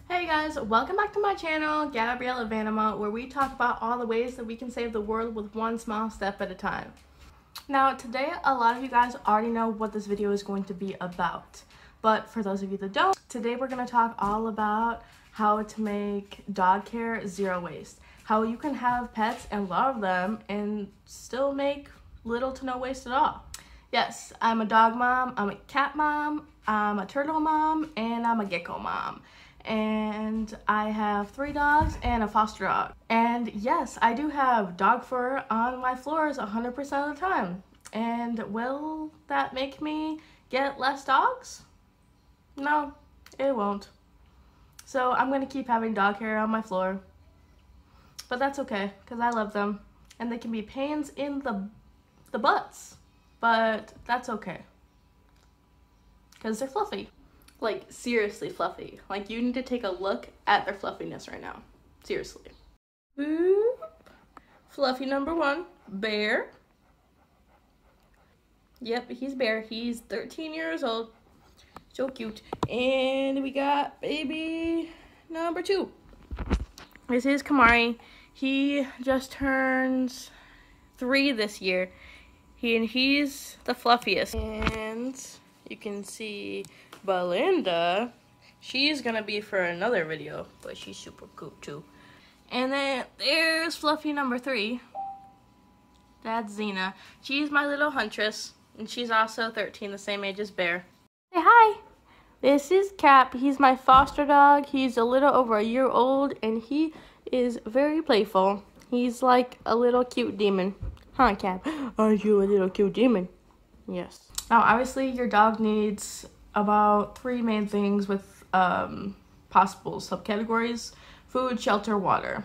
Hey guys, welcome back to my channel, Gabriella Vanama, where we talk about all the ways that we can save the world with one small step at a time. Now today, a lot of you guys already know what this video is going to be about. But for those of you that don't, today we're going to talk all about how to make dog care zero waste. How you can have pets and love them and still make little to no waste at all. Yes, I'm a dog mom, I'm a cat mom, I'm a turtle mom, and I'm a gecko mom. And I have 3 dogs and a foster dog. And yes, I do have dog fur on my floors 100% of the time. And will that make me get less dogs? No, it won't. So I'm gonna keep having dog hair on my floor. But that's okay, because I love them. And they can be pains in the butts. But that's okay. Because they're fluffy. Like, seriously fluffy. Like, you need to take a look at their fluffiness right now. Seriously. Boop. Fluffy number 1, Bear. Yep, he's Bear. He's 13 years old. So cute. And we got baby number 2. This is Kimahri. He just turns 3 this year. He's the fluffiest. And you can see Belinda, she's gonna be for another video, but she's super cute too. And then there's fluffy number 3. That's Xena. She's my little huntress, and she's also 13, the same age as Bear. Say hi. This is Cap. He's my foster dog. He's a little over a year old, and he is very playful. He's like a little cute demon. Huh, Cap? Are you a little cute demon? Yes. Now, obviously, your dog needs about 3 main things with possible subcategories: food, shelter, water.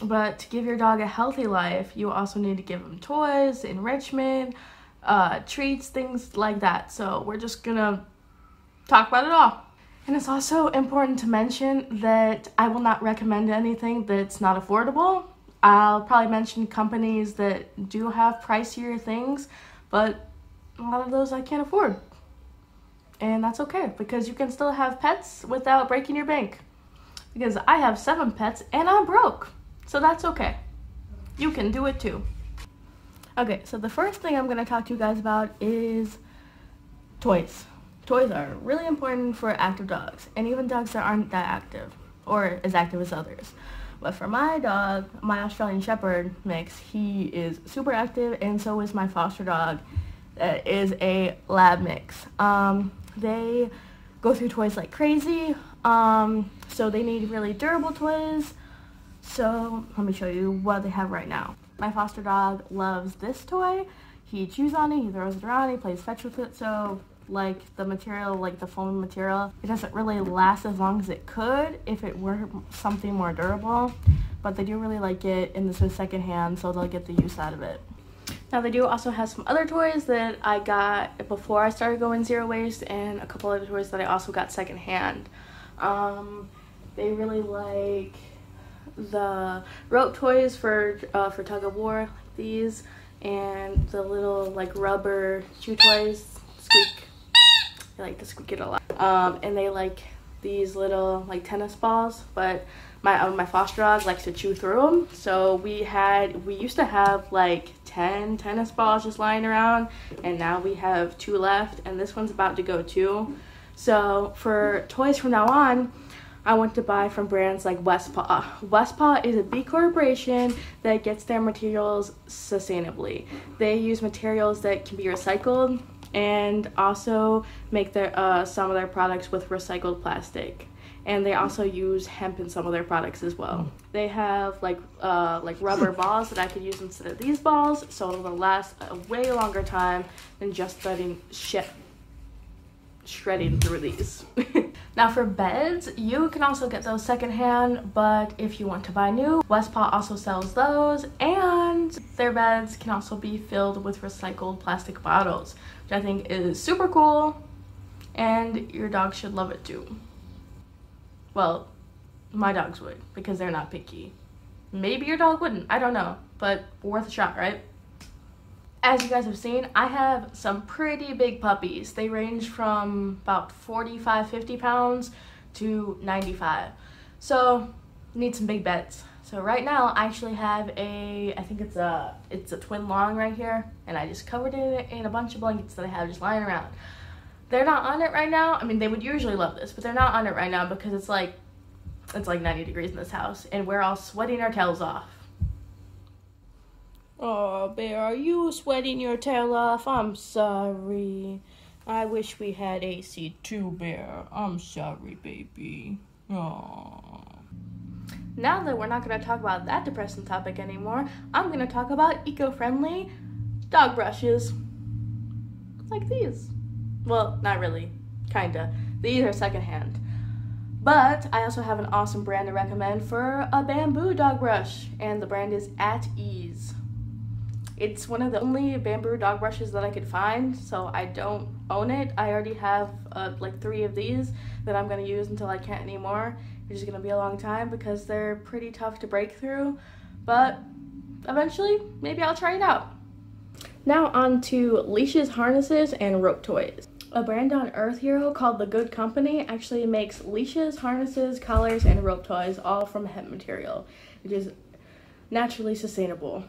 But to give your dog a healthy life, you also need to give him toys, enrichment, treats, things like that. So we're just gonna talk about it all. And it's also important to mention that I will not recommend anything that's not affordable. I'll probably mention companies that do have pricier things, but a lot of those I can't afford. And that's okay, because you can still have pets without breaking your bank. Because I have 7 pets and I'm broke. So that's okay. You can do it too. Okay, so the first thing I'm going to talk to you guys about is toys. Toys are really important for active dogs, and even dogs that aren't that active, or as active as others. But for my dog, my Australian Shepherd mix, he is super active, and so is my foster dog. That is a lab mix. They go through toys like crazy, so they need really durable toys. So let me show you what they have right now. My foster dog loves this toy. He chews on it, he throws it around, he plays fetch with it. So like the material, like the foam material, it doesn't really last as long as it could if it were something more durable. But they do really like it, and this is secondhand, so they'll get the use out of it. Now they do also have some other toys that I got before I started going zero waste, and a couple other toys that I also got secondhand. They really like the rope toys for tug of war, like these, and the little like rubber chew toys, squeak. They like to squeak it a lot. And they like these little like tennis balls, but my foster dog likes to chew through them. So we used to have like 10 tennis balls just lying around, and now we have 2 left, and this one's about to go too. So for toys from now on, I want to buy from brands like Westpaw. Westpaw is a B corporation that gets their materials sustainably. They use materials that can be recycled, and also make their some of their products with recycled plastic. And they also use hemp in some of their products as well. They have like rubber balls that I could use instead of these balls, so it'll last a way longer time than just shredding through these. Now for beds, you can also get those secondhand, but if you want to buy new, Westpaw also sells those, and their beds can also be filled with recycled plastic bottles, which I think is super cool, and your dog should love it too. Well, my dogs would, because they're not picky. Maybe your dog wouldn't, I don't know, but worth a shot, right? As you guys have seen, I have some pretty big puppies. They range from about 45-50 pounds to 95. So need some big beds. So right now I actually have I think it's a twin long right here, and I just covered it in a bunch of blankets that I have just lying around. They're not on it right now. I mean, they would usually love this, but they're not on it right now because it's like 90 degrees in this house and we're all sweating our tails off. Oh, Bear, are you sweating your tail off? I'm sorry. I wish we had AC too, Bear. I'm sorry, baby. Aww. Now that we're not going to talk about that depressing topic anymore, I'm going to talk about eco-friendly dog brushes. Like these. Well, not really. Kinda. These are secondhand. But I also have an awesome brand to recommend for a bamboo dog brush, and the brand is At Ease. It's one of the only bamboo dog brushes that I could find, so I don't own it. I already have like 3 of these that I'm going to use until I can't anymore, which is going to be a long time because they're pretty tough to break through, but eventually maybe I'll try it out. Now on to leashes, harnesses, and rope toys. A brand on Earth Hero called The Good Company actually makes leashes, harnesses, collars, and rope toys all from hemp material, which is naturally sustainable.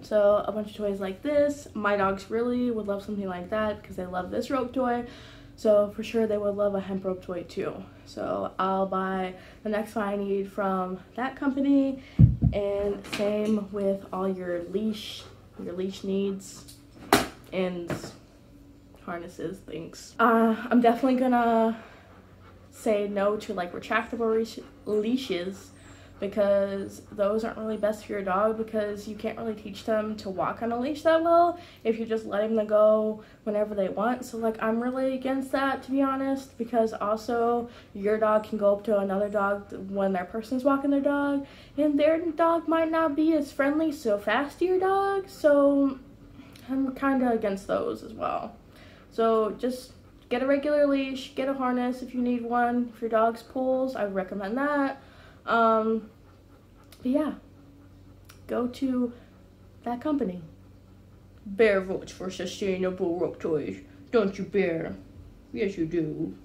So a bunch of toys like this. My dogs really would love something like that because they love this rope toy. So for sure they would love a hemp rope toy too. So I'll buy the next one I need from that company, and same with all your leash needs and harnesses things. I'm definitely gonna say no to like retractable leashes because those aren't really best for your dog because you can't really teach them to walk on a leash that well if you're just letting them go whenever they want. So like I'm really against that, to be honest, because also your dog can go up to another dog when their person's walking their dog and their dog might not be as friendly so fast to your dog. So I'm kind of against those as well. So just get a regular leash, get a harness if you need one. If your dog's pulls, I would recommend that. But yeah, go to that company. Bear votes for sustainable rope toys, don't you, Bear? Yes, you do.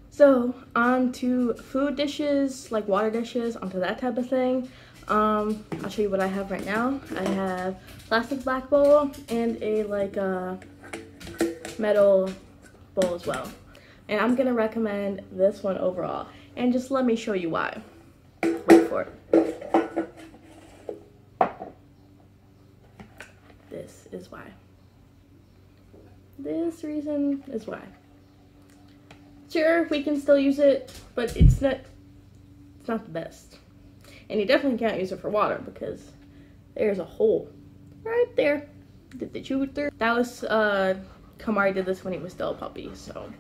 So on to food dishes, like water dishes, onto that type of thing. I'll show you what I have right now. I have plastic black bowl and a metal bowl as well. And I'm gonna recommend this one overall. And just let me show you why. Wait for it. This is why. This reason is why. Sure, we can still use it, but it's not the best. And you definitely can't use it for water because there's a hole right there. Did they chew it through? That was, Kimahri did this when he was still a puppy, so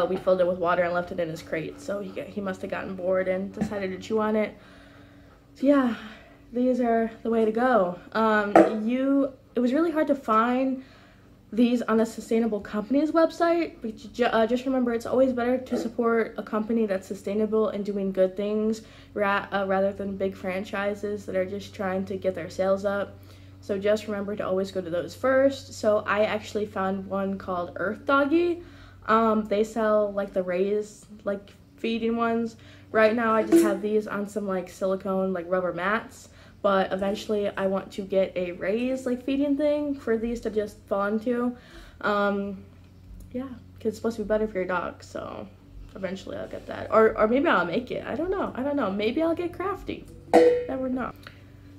we filled it with water and left it in his crate. So he must have gotten bored and decided to chew on it. So yeah, these are the way to go. It was really hard to find these on a sustainable company's website, but just remember it's always better to support a company that's sustainable and doing good things rather than big franchises that are just trying to get their sales up. So just remember to always go to those first. So I actually found one called Earth Doggy. They sell like the raised like feeding ones. Right now I just have these on some like silicone like rubber mats, but eventually I want to get a raised like feeding thing for these to just fall into. Yeah, because it's supposed to be better for your dog, so eventually I'll get that. Or maybe I'll make it. I don't know. Maybe I'll get crafty. Never know.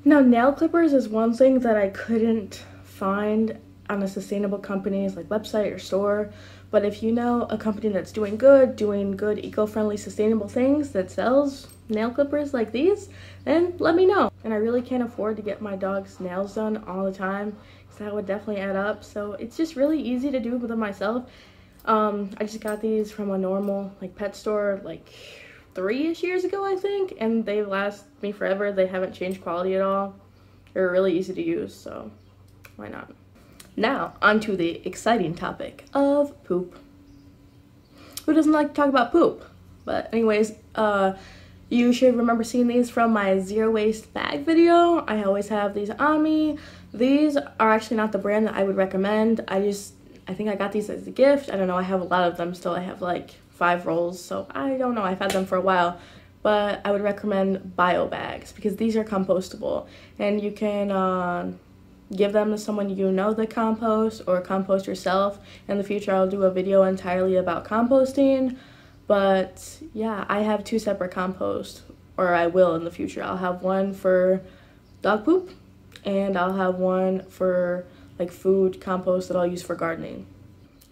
Now, nail clippers is one thing that I couldn't find on a sustainable company's like website or store. But if you know a company that's doing good eco-friendly sustainable things that sells nail clippers like these, then let me know. And I really can't afford to get my dog's nails done all the time, so that would definitely add up. So it's just really easy to do with them myself. I just got these from a normal like pet store like 3-ish years ago, I think, and they last me forever. They haven't changed quality at all. They're really easy to use, so why not? Now, onto the exciting topic of poop. Who doesn't like to talk about poop? But anyways, you should remember seeing these from my zero waste bag video. I always have these on me. These are actually not the brand that I would recommend. I think I got these as a gift. I don't know, I have a lot of them still. I have like 5 rolls, so I don't know, I've had them for a while. But I would recommend bio bags because these are compostable, and you can give them to someone you know that compost, or compost yourself. In the future, I'll do a video entirely about composting. But yeah, I have 2 separate composts, or I will in the future. I'll have one for dog poop, and I'll have one for like food compost that I'll use for gardening.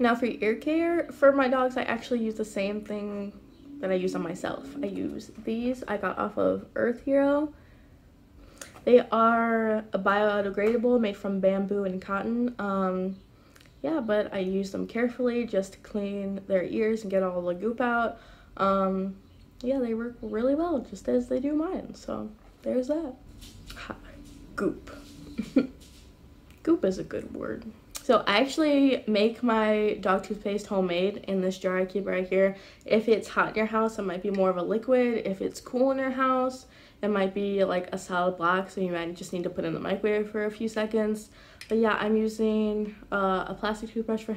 Now for ear care for my dogs, I actually use the same thing that I use on myself. I use these. I got off of Earth Hero. They are biodegradable, made from bamboo and cotton. Yeah, but I use them carefully just to clean their ears and get all the goop out. Yeah, they work really well, just as they do mine. So there's that. Ha, goop. Goop is a good word. So I actually make my dog toothpaste homemade in this jar I keep right here. If it's hot in your house, it might be more of a liquid. If it's cool in your house, it might be like a solid block, so you might just need to put it in the microwave for a few seconds. But yeah, I'm using a plastic toothbrush for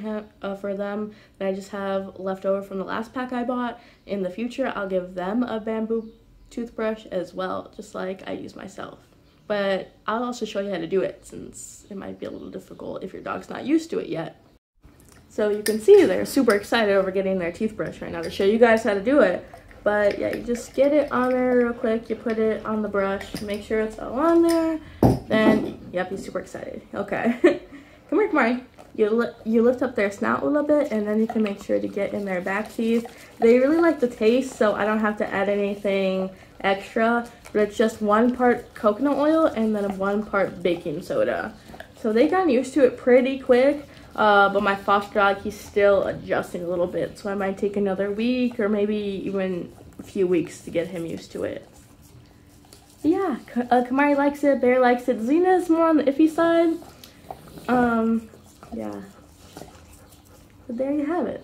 them that I just have left over from the last pack I bought. In the future, I'll give them a bamboo toothbrush as well, just like I use myself. But I'll also show you how to do it, since it might be a little difficult if your dog's not used to it yet. So you can see they're super excited over getting their toothbrush right now to show you guys how to do it. But yeah, you just get it on there real quick. You put it on the brush, make sure it's all on there. Then, yep, he's super excited. Okay. Come here, Kimahri. You lift up their snout a little bit, and then you can make sure to get in their back teeth. They really like the taste, so I don't have to add anything extra. But it's just 1 part coconut oil and then 1 part baking soda. So they got used to it pretty quick. But my foster dog, he's still adjusting a little bit. So I might take another week or maybe even a few weeks to get him used to it. But yeah, Kimahri likes it, Bear likes it. Xena is more on the iffy side. Yeah. But there you have it.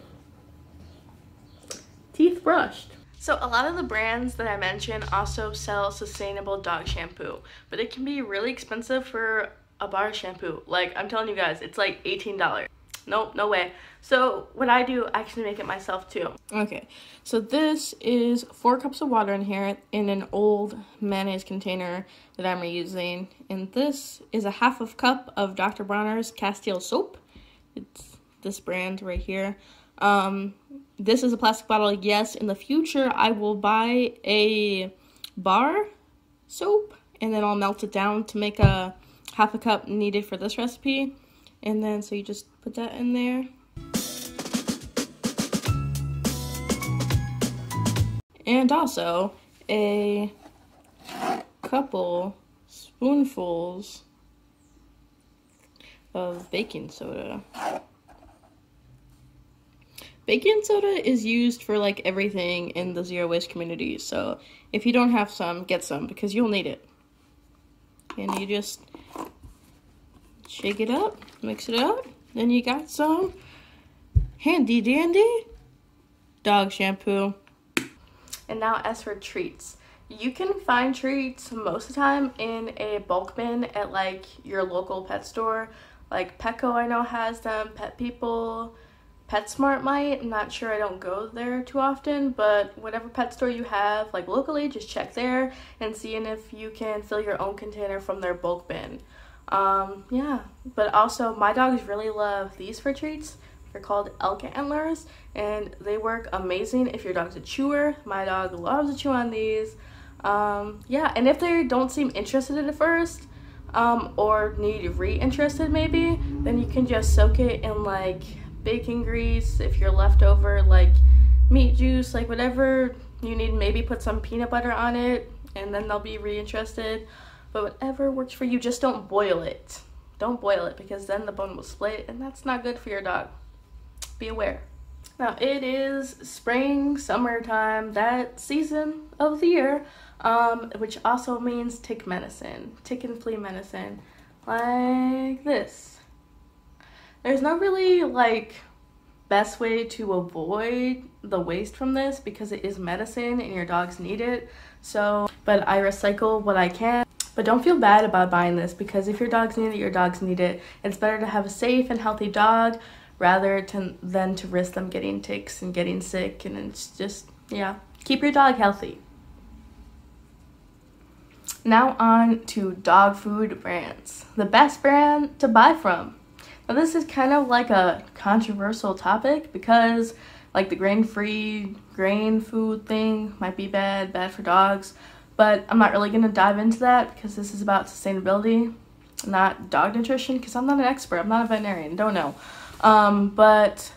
Teeth brushed. So a lot of the brands that I mentioned also sell sustainable dog shampoo, but it can be really expensive for a bar of shampoo. Like, I'm telling you guys, it's like $18. Nope, no way. So what I do, I actually make it myself too. Okay, so this is 4 cups of water in here in an old mayonnaise container that I'm reusing. And this is a 1/2 cup of Dr. Bronner's Castile soap. It's this brand right here. This is a plastic bottle. Yes, in the future, I will buy a bar soap and then I'll melt it down to make a 1/2 cup needed for this recipe. And then, so you just put that in there. And also a couple spoonfuls of baking soda. Baking soda is used for like everything in the zero waste community. So if you don't have some, get some because you'll need it. And you just shake it up, mix it up, then you got some handy dandy dog shampoo. And now as for treats, you can find treats most of the time in a bulk bin at like your local pet store. Like Petco I know has them, Pet People, PetSmart might. I'm not sure, I don't go there too often, but whatever pet store you have like locally, just check there and seeing if you can fill your own container from their bulk bin. Yeah, but also my dogs really love these for treats. They're called elk antlers and they work amazing if your dog's a chewer. My dog loves to chew on these. Yeah, and if they don't seem interested at first, or need re-interested maybe, then you can just soak it in like bacon grease, if you're leftover like meat juice, like whatever you need, maybe put some peanut butter on it and then they'll be re-interested. But whatever works for you, just don't boil it. Don't boil it because then the bone will split and that's not good for your dog. Be aware. Now it is spring, summertime, that season of the year, which also means tick medicine, tick and flea medicine, like this. There's not really like best way to avoid the waste from this because it is medicine and your dogs need it. So, but I recycle what I can. But don't feel bad about buying this because if your dogs need it, your dogs need it. It's better to have a safe and healthy dog rather than to risk them getting ticks and getting sick. And it's just, yeah, keep your dog healthy. Now on to dog food brands. The best brand to buy from. Now this is kind of like a controversial topic because like the grain-free grain food thing might be bad for dogs, but I'm not really going to dive into that because this is about sustainability, not dog nutrition, because I'm not an expert. I'm not a veterinarian, don't know. But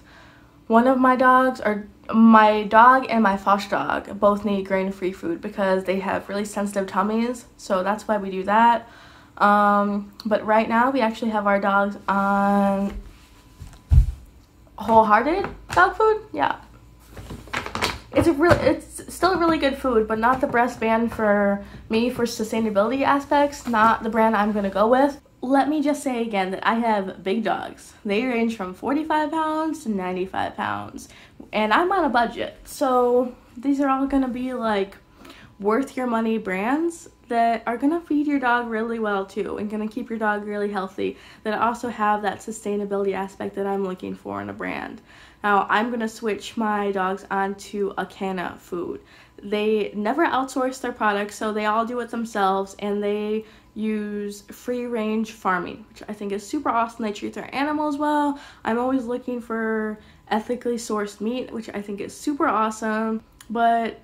one of my dogs, or my dog and my foster dog, both need grain-free food because they have really sensitive tummies, so that's why we do that. But right now we actually have our dogs on Wholehearted dog food. Yeah, it's still a really good food, but not the best brand for me for sustainability aspects, not the brand I'm gonna go with. Let me just say again that I have big dogs. They range from 45 pounds to 95 pounds, and I'm on a budget, so these are all gonna be like worth your money brands that are gonna feed your dog really well too and gonna keep your dog really healthy, that also have that sustainability aspect that I'm looking for in a brand. Now I'm gonna switch my dogs onto ACANA food. They never outsource their products, so they all do it themselves, and they use free range farming, which I think is super awesome. They treat their animals well. I'm always looking for ethically sourced meat, which I think is super awesome. But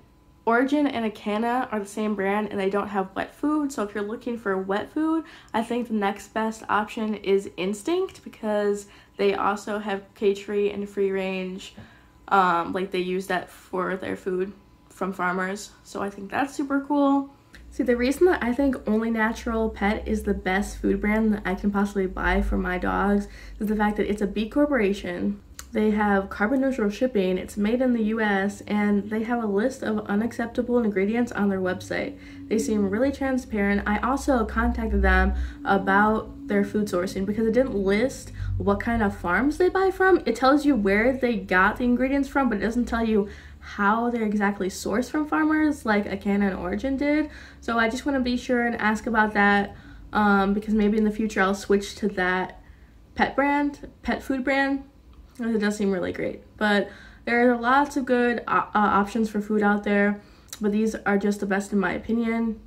Origin and ACANA are the same brand, and they don't have wet food. So if you're looking for wet food, I think the next best option is Instinct, because they also have cage-free and free-range. Like they use that for their food from farmers. So I think that's super cool. See, the reason that I think Only Natural Pet is the best food brand that I can possibly buy for my dogs is the fact that it's a B Corporation. They have carbon neutral shipping, it's made in the US, and they have a list of unacceptable ingredients on their website. They seem really transparent. I also contacted them about their food sourcing because it didn't list what kind of farms they buy from. It tells you where they got the ingredients from, but it doesn't tell you how they're exactly sourced from farmers like ACANA and Origin did. So I just want to be sure and ask about that because maybe in the future I'll switch to that pet food brand. It does seem really great, but there are lots of good options for food out there, but these are just the best in my opinion.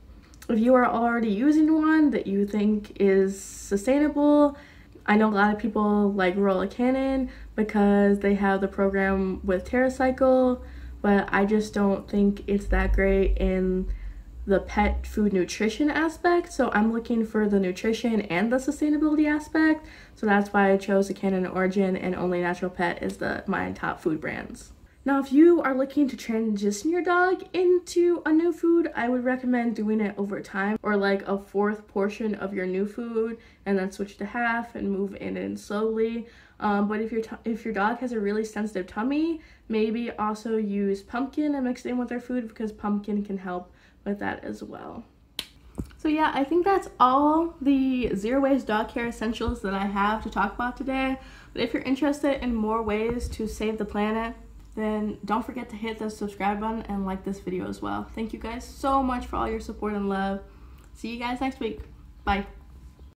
If you are already using one that you think is sustainable, I know a lot of people like Royal Canin because they have the program with TerraCycle, but I just don't think it's that great in the pet food nutrition aspect. So I'm looking for the nutrition and the sustainability aspect. So that's why I chose ACANA and Origin, and Only Natural Pet is my top food brands. Now, if you are looking to transition your dog into a new food, I would recommend doing it over time, or like a fourth portion of your new food and then switch to half and move in slowly. But if your dog has a really sensitive tummy, maybe also use pumpkin and mix it in with their food because pumpkin can help with that as well. So yeah, I think that's all the zero waste dog care essentials that I have to talk about today. But if you're interested in more ways to save the planet, then don't forget to hit the subscribe button and like this video as well. Thank you guys so much for all your support and love. See you guys next week. Bye.